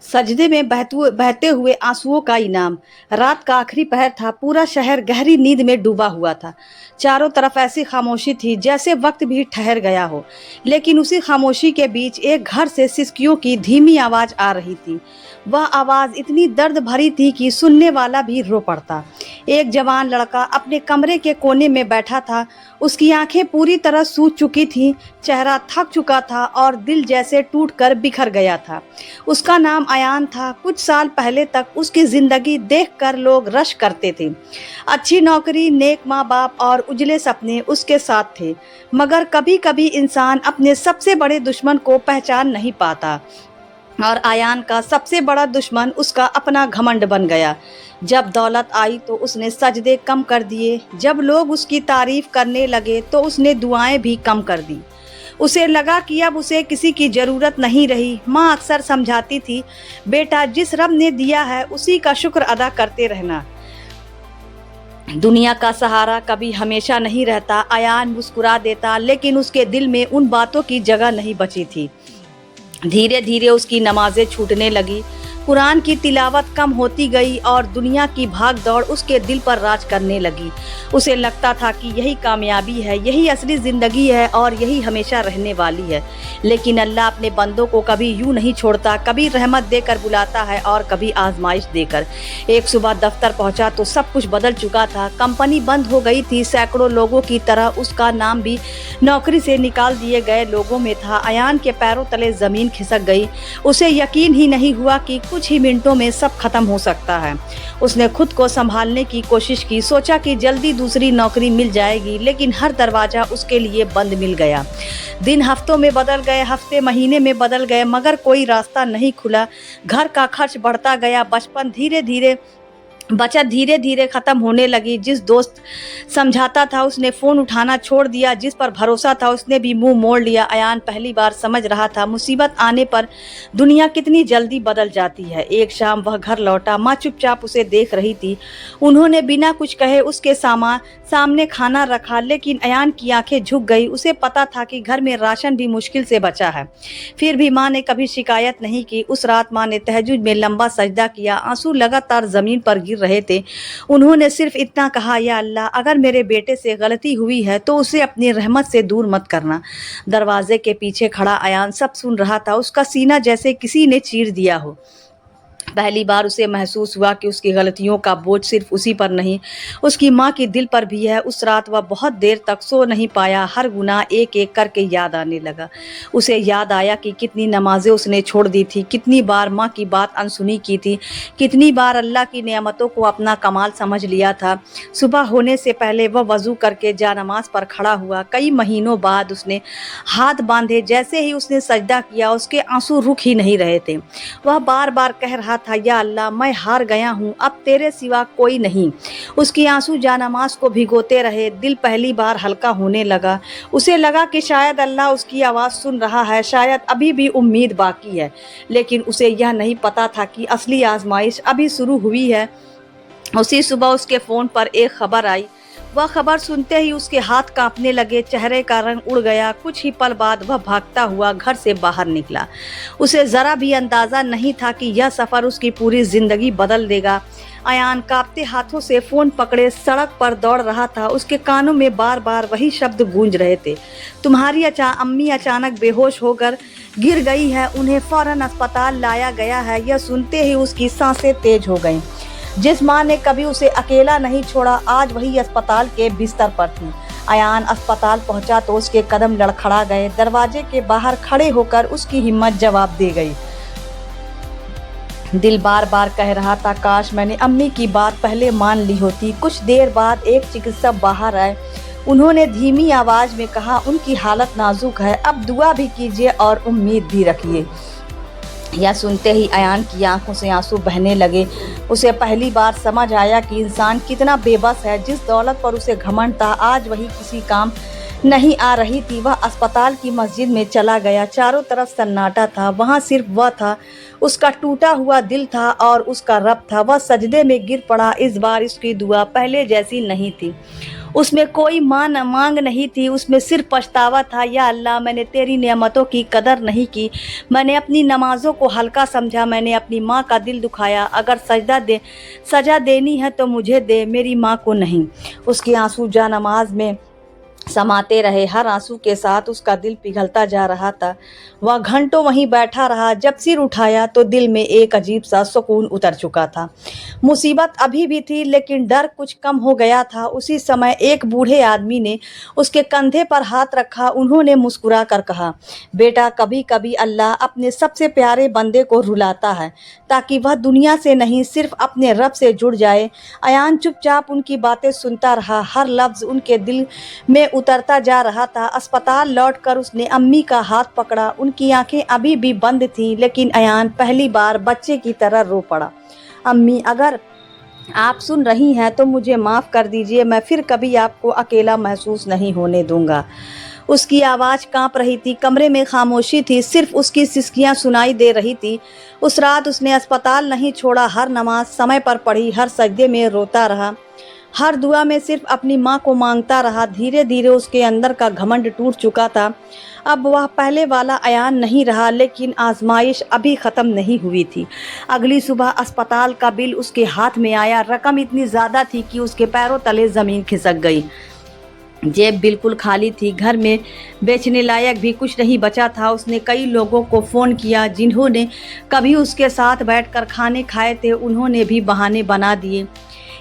सजदे में बहते हुए आंसुओं का इनाम। रात का आखिरी पहर था। पूरा शहर गहरी नींद में डूबा हुआ था। चारों तरफ ऐसी खामोशी थी जैसे वक्त भी ठहर गया हो। लेकिन उसी खामोशी के बीच एक घर से सिसकियों की धीमी आवाज आ रही थी। वह आवाज इतनी दर्द भरी थी कि सुनने वाला भी रो पड़ता। एक जवान लड़का अपने कमरे के कोने में बैठा था। उसकी आंखें पूरी तरह सूज चुकी थीं, चेहरा थक चुका था और दिल जैसे टूटकर बिखर गया था। उसका नाम अयान था। कुछ साल पहले तक उसकी जिंदगी देखकर लोग रश करते थे। अच्छी नौकरी, नेक माँ बाप और उजले सपने उसके साथ थे। मगर कभी कभी इंसान अपने सबसे बड़े दुश्मन को पहचान नहीं पाता, और अयान का सबसे बड़ा दुश्मन उसका अपना घमंड बन गया। जब दौलत आई तो उसने सजदे कम कर दिए। जब लोग उसकी तारीफ करने लगे तो उसने दुआएं भी कम कर दी। उसे लगा कि अब उसे किसी की ज़रूरत नहीं रही। माँ अक्सर समझाती थी, बेटा जिस रब ने दिया है उसी का शुक्र अदा करते रहना। दुनिया का सहारा कभी हमेशा नहीं रहता। अयान मुस्कुरा देता, लेकिन उसके दिल में उन बातों की जगह नहीं बची थी। धीरे धीरे उसकी नमाजें छूटने लगी, कुरान की तिलावत कम होती गई और दुनिया की भाग दौड़ उसके दिल पर राज करने लगी। उसे लगता था कि यही कामयाबी है, यही असली ज़िंदगी है और यही हमेशा रहने वाली है। लेकिन अल्लाह अपने बंदों को कभी यूं नहीं छोड़ता, कभी रहमत देकर बुलाता है और कभी आजमाइश देकर। एक सुबह दफ्तर पहुंचा तो सब कुछ बदल चुका था। कंपनी बंद हो गई थी। सैकड़ों लोगों की तरह उसका नाम भी नौकरी से निकाल दिए गए लोगों में था। अयान के पैरों तले ज़मीन खिसक गई। उसे यकीन ही नहीं हुआ कि कुछ ही मिनटों में सब खत्म हो सकता है। उसने खुद को संभालने की कोशिश की, सोचा कि जल्दी दूसरी नौकरी मिल जाएगी, लेकिन हर दरवाजा उसके लिए बंद मिल गया। दिन हफ्तों में बदल गए, हफ्ते महीने में बदल गए, मगर कोई रास्ता नहीं खुला। घर का खर्च बढ़ता गया, बचत धीरे धीरे खत्म होने लगी। जिस दोस्त समझाता था उसने फ़ोन उठाना छोड़ दिया, जिस पर भरोसा था उसने भी मुंह मोड़ लिया। अयान पहली बार समझ रहा था मुसीबत आने पर दुनिया कितनी जल्दी बदल जाती है। एक शाम वह घर लौटा। माँ चुपचाप उसे देख रही थी। उन्होंने बिना कुछ कहे उसके सामने खाना रखा, लेकिन अयान की आंखें झुक गई। उसे पता था कि घर में राशन भी मुश्किल से बचा है। फिर भी माँ ने कभी शिकायत नहीं की। उस रात माँ ने तहज्जुद में लंबा सजदा किया। आंसू लगातार ज़मीन पर गिर रहे थे। उन्होंने सिर्फ इतना कहा, या अल्लाह, अगर मेरे बेटे से गलती हुई है तो उसे अपनी रहमत से दूर मत करना। दरवाजे के पीछे खड़ा अयान सब सुन रहा था। उसका सीना जैसे किसी ने चीर दिया हो। पहली बार उसे महसूस हुआ कि उसकी गलतियों का बोझ सिर्फ उसी पर नहीं, उसकी माँ के दिल पर भी है। उस रात वह बहुत देर तक सो नहीं पाया। हर गुनाह एक एक करके याद आने लगा। उसे याद आया कि कितनी नमाजें उसने छोड़ दी थी, कितनी बार माँ की बात अनसुनी की थी, कितनी बार अल्लाह की नेमतों को अपना कमाल समझ लिया था। सुबह होने से पहले वह वज़ू करके जानमाज पर खड़ा हुआ। कई महीनों बाद उसने हाथ बांधे। जैसे ही उसने सजदा किया उसके आंसू रुक ही नहीं रहे थे। वह बार बार कह रहा था, या अल्लाह, मैं हार गया हूँ, अब तेरे सिवा कोई नहीं। उसकी आंसू जानमाज को भिगोते रहे। दिल पहली बार हल्का होने लगा। उसे लगा कि शायद अल्लाह उसकी आवाज़ सुन रहा है, शायद अभी भी उम्मीद बाकी है। लेकिन उसे यह नहीं पता था कि असली आजमाइश अभी शुरू हुई है। उसी सुबह उसके फ़ोन पर एक खबर आई। वह खबर सुनते ही उसके हाथ कांपने लगे, चेहरे का रंग उड़ गया। कुछ ही पल बाद वह भागता हुआ घर से बाहर निकला। उसे ज़रा भी अंदाज़ा नहीं था कि यह सफ़र उसकी पूरी ज़िंदगी बदल देगा। अयान कांपते हाथों से फ़ोन पकड़े सड़क पर दौड़ रहा था। उसके कानों में बार बार वही शब्द गूंज रहे थे, तुम्हारी अम्मी अचानक बेहोश होकर गिर गई है, उन्हें फ़ौरन अस्पताल लाया गया है। यह सुनते ही उसकी सांसें तेज हो गईं। जिस माँ ने कभी उसे अकेला नहीं छोड़ा, आज वही अस्पताल के बिस्तर पर थी। अयान अस्पताल पहुंचा तो उसके कदम लड़खड़ा गए। दरवाजे के बाहर खड़े होकर उसकी हिम्मत जवाब दे गई। दिल बार बार कह रहा था, काश मैंने अम्मी की बात पहले मान ली होती। कुछ देर बाद एक चिकित्सक बाहर आए। उन्होंने धीमी आवाज़ में कहा, उनकी हालत नाजुक है, अब दुआ भी कीजिए और उम्मीद भी रखिए। यह सुनते ही अयान की आंखों से आंसू बहने लगे। उसे पहली बार समझ आया कि इंसान कितना बेबस है। जिस दौलत पर उसे घमंड था, आज वही किसी काम नहीं आ रही थी। वह अस्पताल की मस्जिद में चला गया। चारों तरफ सन्नाटा था, वहाँ सिर्फ वह था। उसका टूटा हुआ दिल था और उसका रब था। वह सजदे में गिर पड़ा। इस बार उसकी दुआ पहले जैसी नहीं थी। उसमें कोई मांग नहीं थी, उसमें सिर्फ पछतावा था। या अल्लाह, मैंने तेरी नेमतों की कदर नहीं की, मैंने अपनी नमाज़ों को हल्का समझा, मैंने अपनी माँ का दिल दुखाया। अगर सजा देनी है तो मुझे दे, मेरी माँ को नहीं। उसके आंसू जा नमाज में समाते रहे। हर आंसू के साथ उसका दिल पिघलता जा रहा था। वह घंटों वहीं बैठा रहा। जब सिर उठाया तो दिल में एक अजीब सा सुकून उतर चुका था। मुसीबत अभी भी थी, लेकिन डर कुछ कम हो गया था। उसी समय एक बूढ़े आदमी ने उसके कंधे पर हाथ रखा। उन्होंने मुस्कुरा कर कहा, बेटा, कभी कभी अल्लाह अपने सबसे प्यारे बंदे को रुलाता है ताकि वह दुनिया से नहीं, सिर्फ अपने रब से जुड़ जाए। अयान चुपचाप उनकी बातें सुनता रहा। हर लफ्ज़ उनके दिल में उतरता जा रहा था। अस्पताल लौटकर उसने अम्मी का हाथ पकड़ा। उनकी आंखें अभी भी बंद थीं, लेकिन अयान पहली बार बच्चे की तरह रो पड़ा। अम्मी, अगर आप सुन रही हैं तो मुझे माफ़ कर दीजिए, मैं फिर कभी आपको अकेला महसूस नहीं होने दूंगा। उसकी आवाज़ कांप रही थी। कमरे में खामोशी थी, सिर्फ उसकी सिसकियां सुनाई दे रही थी। उस रात उसने अस्पताल नहीं छोड़ा। हर नमाज समय पर पढ़ी, हर सजदे में रोता रहा, हर दुआ में सिर्फ अपनी माँ को मांगता रहा। धीरे धीरे उसके अंदर का घमंड टूट चुका था। अब वह पहले वाला अयान नहीं रहा, लेकिन आजमाइश अभी ख़त्म नहीं हुई थी। अगली सुबह अस्पताल का बिल उसके हाथ में आया। रकम इतनी ज़्यादा थी कि उसके पैरों तले ज़मीन खिसक गई। जेब बिल्कुल खाली थी। घर में बेचने लायक भी कुछ नहीं बचा था। उसने कई लोगों को फ़ोन किया जिन्होंने कभी उसके साथ बैठकर खाने खाए थे। उन्होंने भी बहाने बना दिए।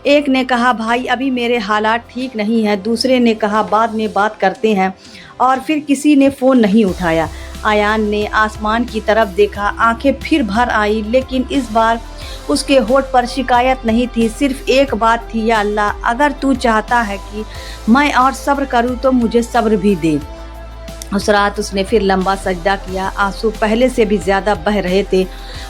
एक ने कहा, भाई, अभी मेरे हालात ठीक नहीं हैं। दूसरे ने कहा, बाद में बात करते हैं। और फिर किसी ने फ़ोन नहीं उठाया। अयान ने आसमान की तरफ देखा। आंखें फिर भर आई, लेकिन इस बार उसके होठ पर शिकायत नहीं थी, सिर्फ एक बात थी, या अल्लाह, अगर तू चाहता है कि मैं और सब्र करूं तो मुझे सब्र भी दे। उस रात उसने फिर लंबा सजदा किया। आंसू पहले से भी ज़्यादा बह रहे थे।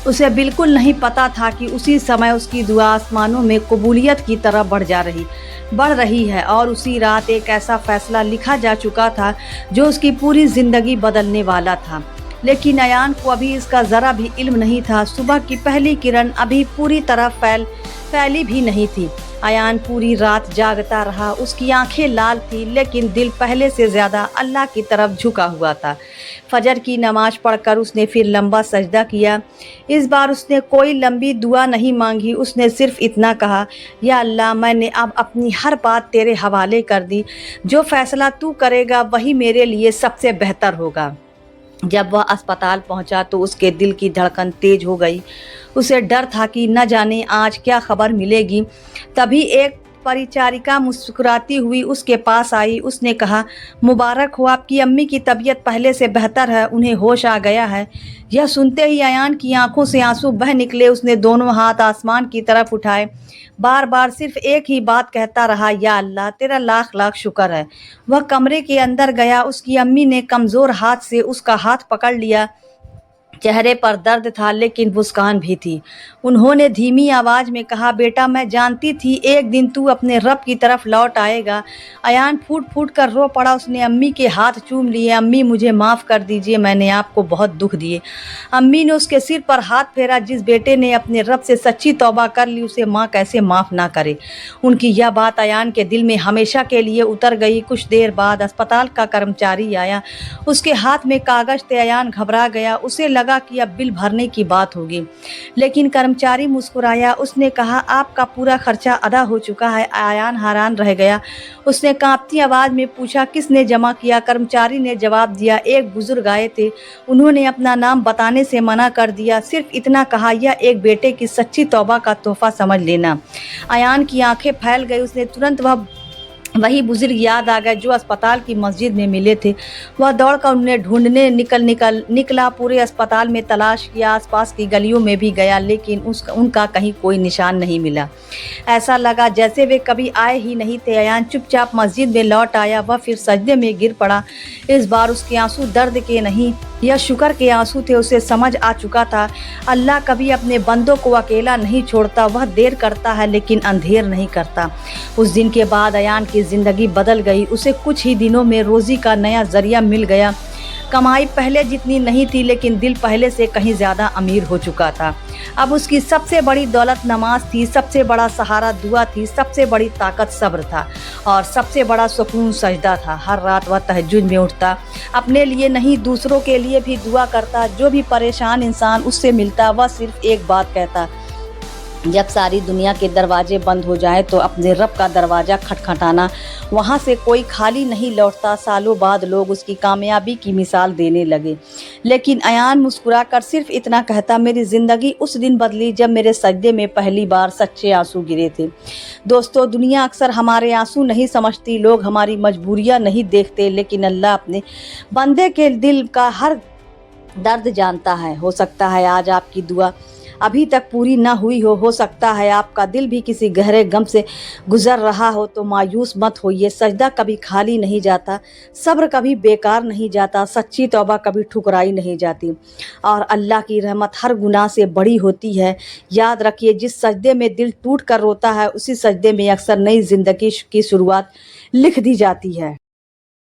उसे बिल्कुल नहीं पता था कि उसी समय उसकी दुआ आसमानों में कबूलियत की तरह बढ़ रही है। और उसी रात एक ऐसा फ़ैसला लिखा जा चुका था जो उसकी पूरी ज़िंदगी बदलने वाला था। लेकिन अयान को अभी इसका ज़रा भी इल्म नहीं था। सुबह की पहली किरण अभी पूरी तरह फैली भी नहीं थी। अयान पूरी रात जागता रहा। उसकी आंखें लाल थी, लेकिन दिल पहले से ज़्यादा अल्लाह की तरफ झुका हुआ था। फजर की नमाज पढ़कर उसने फिर लंबा सजदा किया। इस बार उसने कोई लंबी दुआ नहीं मांगी। उसने सिर्फ इतना कहा, या अल्लाह, मैंने अब अपनी हर बात तेरे हवाले कर दी। जो फ़ैसला तू करेगा वही मेरे लिए सबसे बेहतर होगा। जब वह अस्पताल पहुंचा तो उसके दिल की धड़कन तेज हो गई। उसे डर था कि न जाने आज क्या खबर मिलेगी। तभी एक परिचारिका मुस्कुराती हुई उसके पास आई। उसने कहा, मुबारक हो, आपकी अम्मी की तबीयत पहले से बेहतर है, उन्हें होश आ गया है। यह सुनते ही अयान की आंखों से आंसू बह निकले। उसने दोनों हाथ आसमान की तरफ उठाए, बार बार सिर्फ एक ही बात कहता रहा, या अल्लाह, तेरा लाख लाख शुक्र है। वह कमरे के अंदर गया। उसकी अम्मी ने कमज़ोर हाथ से उसका हाथ पकड़ लिया। चेहरे पर दर्द था, लेकिन मुस्कान भी थी। उन्होंने धीमी आवाज़ में कहा, बेटा, मैं जानती थी एक दिन तू अपने रब की तरफ लौट आएगा। अयान फूट फूट कर रो पड़ा। उसने अम्मी के हाथ चूम लिए। अम्मी, मुझे माफ़ कर दीजिए, मैंने आपको बहुत दुख दिए। अम्मी ने उसके सिर पर हाथ फेरा। जिस बेटे ने अपने रब से सच्ची तौबा कर ली, उसे माँ कैसे माफ़ ना करे। उनकी यह बात अयान के दिल में हमेशा के लिए उतर गई। कुछ देर बाद अस्पताल का कर्मचारी आया। उसके हाथ में कागज़ थे। अयान घबरा गया। उसे लगा कि अब बिल भरने की बात होगी, लेकिन कर्मचारी मुस्कुराया। उसने कहा, आपका पूरा खर्चा अदा हो चुका है। अयान हैरान रह गया। उसने कांपती आवाज़ में पूछा, किसने जमा किया? कर्मचारी ने जवाब दिया, एक बुजुर्ग आए थे, उन्होंने अपना नाम बताने से मना कर दिया। सिर्फ इतना कहा, यह एक बेटे की सच्ची तौबा का तोहफा समझ लेना। अयान की आंखें फैल गई। उसने तुरंत वही बुजुर्ग याद आ गए जो अस्पताल की मस्जिद में मिले थे। वह दौड़कर उन्हें ढूंढने निकला। पूरे अस्पताल में तलाश किया, आसपास की गलियों में भी गया, लेकिन उनका कहीं कोई निशान नहीं मिला। ऐसा लगा जैसे वे कभी आए ही नहीं थे। अयान चुपचाप मस्जिद में लौट आया। वह फिर सजदे में गिर पड़ा। इस बार उसके आंसू दर्द के नहीं, यह शुक्र के आंसू थे। उसे समझ आ चुका था, अल्लाह कभी अपने बंदों को अकेला नहीं छोड़ता। वह देर करता है लेकिन अंधेर नहीं करता। उस दिन के बाद अयान की ज़िंदगी बदल गई। उसे कुछ ही दिनों में रोज़ी का नया ज़रिया मिल गया। कमाई पहले जितनी नहीं थी, लेकिन दिल पहले से कहीं ज़्यादा अमीर हो चुका था। अब उसकी सबसे बड़ी दौलत नमाज थी, सबसे बड़ा सहारा दुआ थी, सबसे बड़ी ताकत सब्र था और सबसे बड़ा सुकून सजदा था। हर रात वह तहज्जुद में उठता, अपने लिए नहीं दूसरों के लिए भी दुआ करता। जो भी परेशान इंसान उससे मिलता वह सिर्फ एक बात कहता, जब सारी दुनिया के दरवाजे बंद हो जाएं तो अपने रब का दरवाज़ा खटखटाना, वहाँ से कोई खाली नहीं लौटता। सालों बाद लोग उसकी कामयाबी की मिसाल देने लगे, लेकिन अयान मुस्कुराकर सिर्फ इतना कहता, मेरी ज़िंदगी उस दिन बदली जब मेरे सजदे में पहली बार सच्चे आंसू गिरे थे। दोस्तों, दुनिया अक्सर हमारे आंसू नहीं समझती, लोग हमारी मजबूरियाँ नहीं देखते, लेकिन अल्लाह अपने बंदे के दिल का हर दर्द जानता है। हो सकता है आज आपकी दुआ अभी तक पूरी ना हुई हो सकता है आपका दिल भी किसी गहरे गम से गुजर रहा हो, तो मायूस मत होइए। सजदा कभी खाली नहीं जाता, सब्र कभी बेकार नहीं जाता, सच्ची तौबा कभी ठुकराई नहीं जाती और अल्लाह की रहमत हर गुनाह से बड़ी होती है। याद रखिए, जिस सजदे में दिल टूट कर रोता है, उसी सजदे में अक्सर नई ज़िंदगी की शुरुआत लिख दी जाती है।